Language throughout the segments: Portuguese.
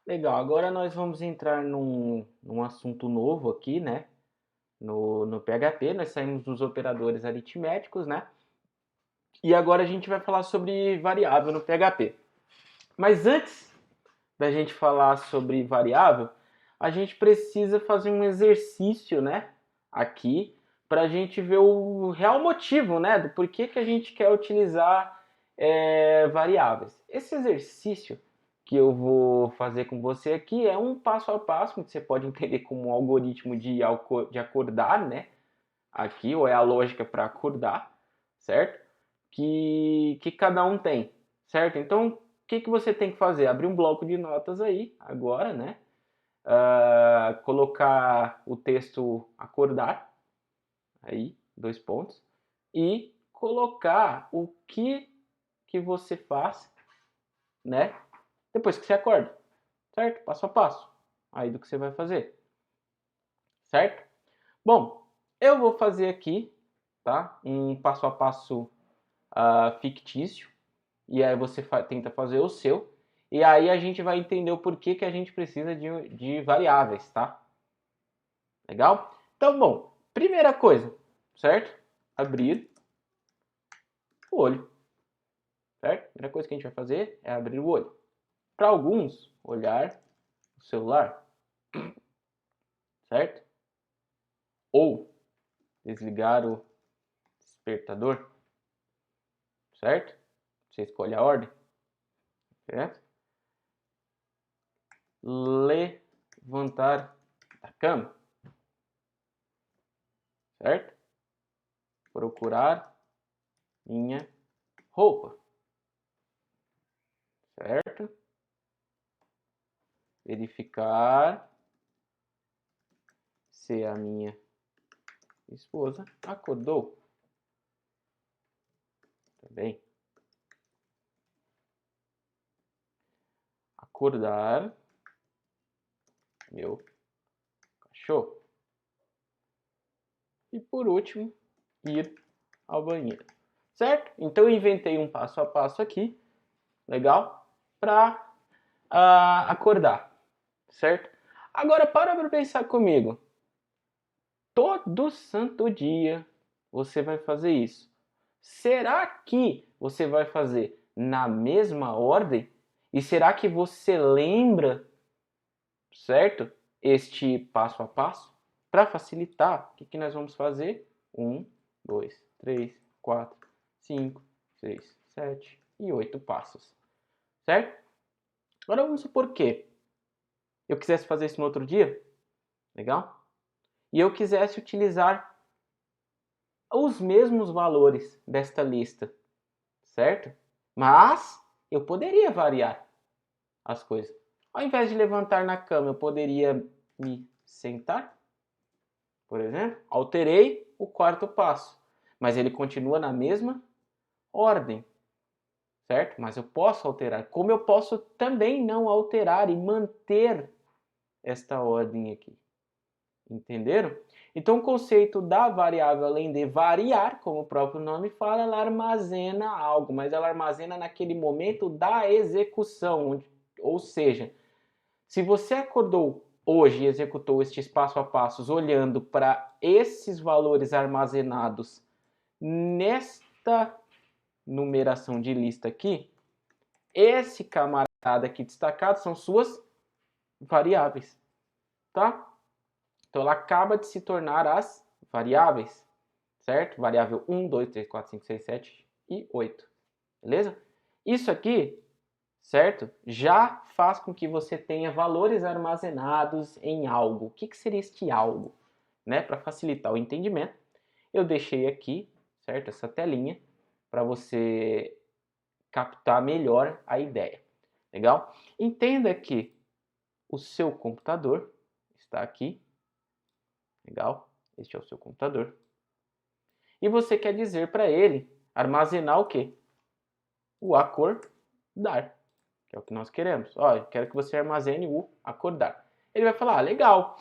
Legal, agora nós vamos entrar num assunto novo aqui, né? No PHP, nós saímos dos operadores aritméticos, né? E agora a gente vai falar sobre variável no PHP. Mas antes da gente falar sobre variável, a gente precisa fazer um exercício, né? Aqui, para a gente ver o real motivo, né? Do porquê que a gente quer utilizar variáveis. Esse exercício que eu vou fazer com você aqui é um passo a passo, que você pode entender como um algoritmo de acordar, né? Aqui, ou é a lógica para acordar, certo? Que cada um tem, certo? Então, o que você tem que fazer? Abrir um bloco de notas aí, agora, né? Colocar o texto acordar, aí, 2 pontos, e colocar o que você faz, né? Depois que você acorda, certo? Passo a passo, aí do que você vai fazer, certo? Bom, eu vou fazer aqui, tá? Um passo a passo fictício, e aí você tenta fazer o seu, e aí a gente vai entender o porquê que a gente precisa de variáveis, tá? Legal? Então, bom, primeira coisa, certo? Abrir o olho, certo? A primeira coisa que a gente vai fazer é abrir o olho. Para alguns, olhar o celular, certo? Ou desligar o despertador, certo? Você escolhe a ordem, certo? Levantar da cama, certo? Procurar minha roupa, certo? Verificar se a minha esposa acordou. Também. Acordar meu cachorro. E por último, ir ao banheiro. Certo? Então eu inventei um passo a passo aqui, legal? Para acordar, certo? Agora para pensar comigo. Todo santo dia você vai fazer isso. Será que você vai fazer na mesma ordem? E será que você lembra, certo? Este passo a passo? Para facilitar, o que nós vamos fazer? 1, 2, 3, 4, 5, 6, 7 e 8 passos, certo? Agora vamos supor que eu quisesse fazer isso no outro dia, legal? E eu quisesse utilizar os mesmos valores desta lista, certo? Mas eu poderia variar as coisas. Ao invés de levantar na cama, eu poderia me sentar, por exemplo. Alterei o quarto passo, mas ele continua na mesma ordem, certo? Mas eu posso alterar. Como eu posso também não alterar e manter esta ordem aqui. Entenderam? Então o conceito da variável, além de variar, como o próprio nome fala, ela armazena algo, mas ela armazena naquele momento da execução. Ou seja, se você acordou hoje e executou estes passo a passos olhando para esses valores armazenados nesta numeração de lista aqui, esse camarada aqui destacado são suas variáveis, tá? Então ela acaba de se tornar as variáveis, certo? Variável 1, 2, 3, 4, 5, 6, 7 e 8, beleza? Isso aqui, certo? Já faz com que você tenha valores armazenados em algo. O que seria este algo? Né? Para facilitar o entendimento, eu deixei aqui, certo? Essa telinha para você captar melhor a ideia. Legal? Entenda que o seu computador está aqui. Legal? Este é o seu computador. E você quer dizer para ele armazenar o quê? O acordar, que é o que nós queremos. Ó, eu quero que você armazene o acordar. Ele vai falar, legal,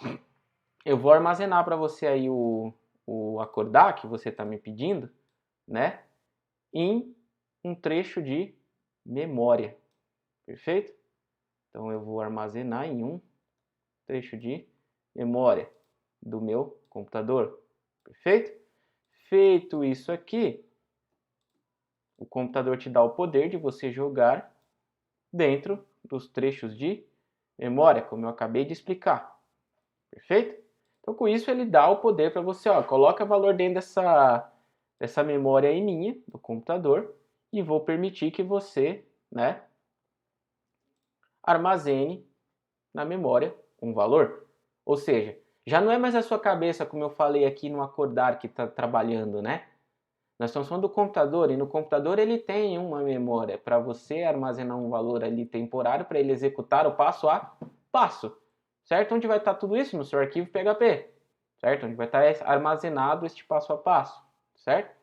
eu vou armazenar para você aí o acordar que você está me pedindo, né? Em um trecho de memória. Perfeito? Então eu vou armazenar em um trecho de memória do meu computador. Perfeito? Feito isso aqui, o computador te dá o poder de você jogar dentro dos trechos de memória, como eu acabei de explicar. Perfeito? Então com isso ele dá o poder para você, ó, coloca valor dentro dessa memória aí minha, do computador, e vou permitir que você, né, armazene na memória um valor. Ou seja, já não é mais a sua cabeça, como eu falei aqui no acordar, que está trabalhando, né? Nós estamos falando do computador, e no computador ele tem uma memória para você armazenar um valor ali temporário para ele executar o passo a passo, certo? Onde vai estar tudo isso? No seu arquivo PHP, certo? Onde vai estar armazenado este passo a passo, certo?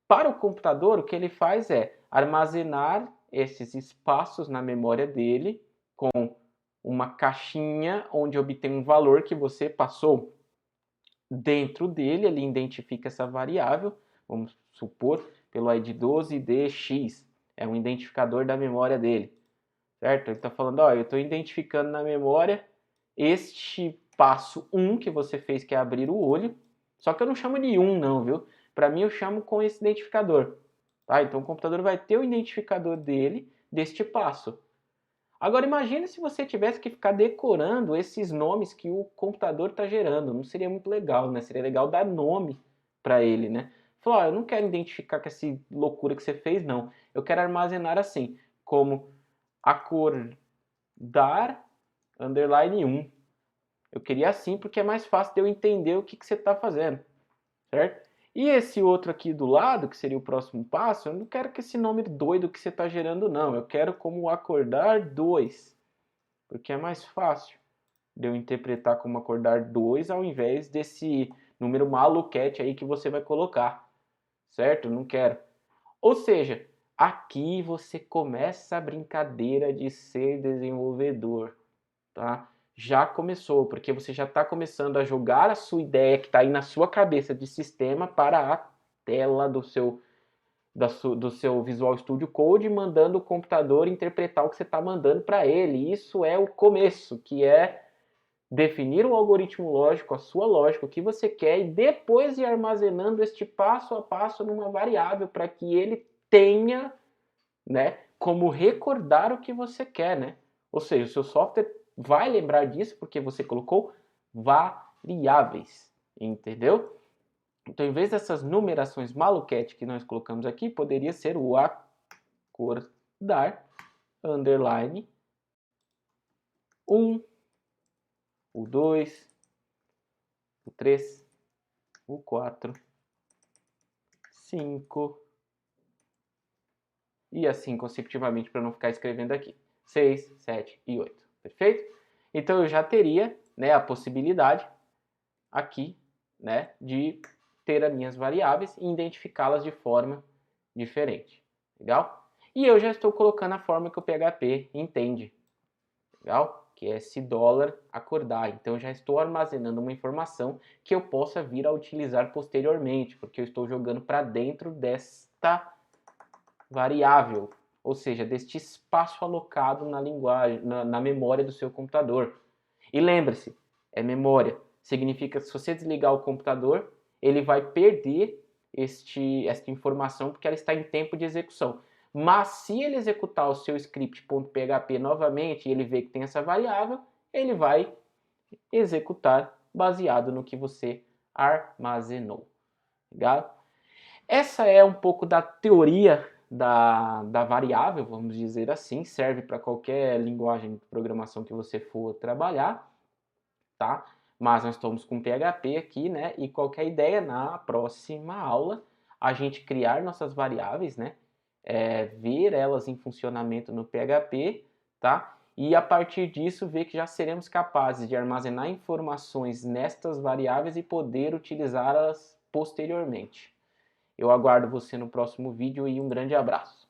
Para o computador, o que ele faz é armazenar esses espaços na memória dele com uma caixinha onde obtém um valor que você passou dentro dele, ele identifica essa variável, vamos supor, pelo ID 12DX, é um identificador da memória dele, certo? Ele está falando, ó, eu estou identificando na memória este passo 1 que você fez, que é abrir o olho, só que eu não chamo de 1 não, viu? Para mim eu chamo com esse identificador, tá? Então o computador vai ter o identificador dele, deste passo. Agora imagine se você tivesse que ficar decorando esses nomes que o computador está gerando. Não seria muito legal, né? Seria legal dar nome para ele, né? Falar, eu não quero identificar com essa loucura que você fez, não. Eu quero armazenar assim, como acordar underline 1. Eu queria assim porque é mais fácil de eu entender o que você está fazendo, certo? E esse outro aqui do lado, que seria o próximo passo, eu não quero que esse nome doido que você está gerando, não. Eu quero como acordar 2, porque é mais fácil de eu interpretar como acordar 2 ao invés desse número maluquete aí que você vai colocar, certo? Não quero. Ou seja, aqui você começa a brincadeira de ser desenvolvedor, tá? Já começou, porque você já está começando a jogar a sua ideia que está aí na sua cabeça de sistema para a tela do seu Visual Studio Code, mandando o computador interpretar o que você está mandando para ele. Isso é o começo, que é definir o algoritmo lógico, a sua lógica, o que você quer, e depois ir armazenando este passo a passo numa variável para que ele tenha, né, como recordar o que você quer, né? Ou seja, o seu software vai lembrar disso porque você colocou variáveis, entendeu? Então, em vez dessas numerações maluquete que nós colocamos aqui, poderia ser o acordar, underline, 1, o 2, o 3, o 4, 5, e assim consecutivamente para não ficar escrevendo aqui. 6, 7 e 8. Perfeito? Então eu já teria, né, a possibilidade aqui, né, de ter as minhas variáveis e identificá-las de forma diferente. Legal? E eu já estou colocando a forma que o PHP entende. Legal? Que é esse dólar acordar. Então eu já estou armazenando uma informação que eu possa vir a utilizar posteriormente, porque eu estou jogando para dentro desta variável, ou seja, deste espaço alocado na linguagem, na memória do seu computador. E lembre-se, é memória. Significa que se você desligar o computador, ele vai perder esta informação porque ela está em tempo de execução. Mas se ele executar o seu script.php novamente e ele ver que tem essa variável, ele vai executar baseado no que você armazenou. Legal? Essa é um pouco da teoria da variável, vamos dizer assim, serve para qualquer linguagem de programação que você for trabalhar, tá? Mas nós estamos com PHP aqui, né? E qualquer ideia na próxima aula, a gente criar nossas variáveis, né? Ver elas em funcionamento no PHP, tá? E a partir disso ver que já seremos capazes de armazenar informações nestas variáveis e poder utilizá-las posteriormente. Eu aguardo você no próximo vídeo e um grande abraço.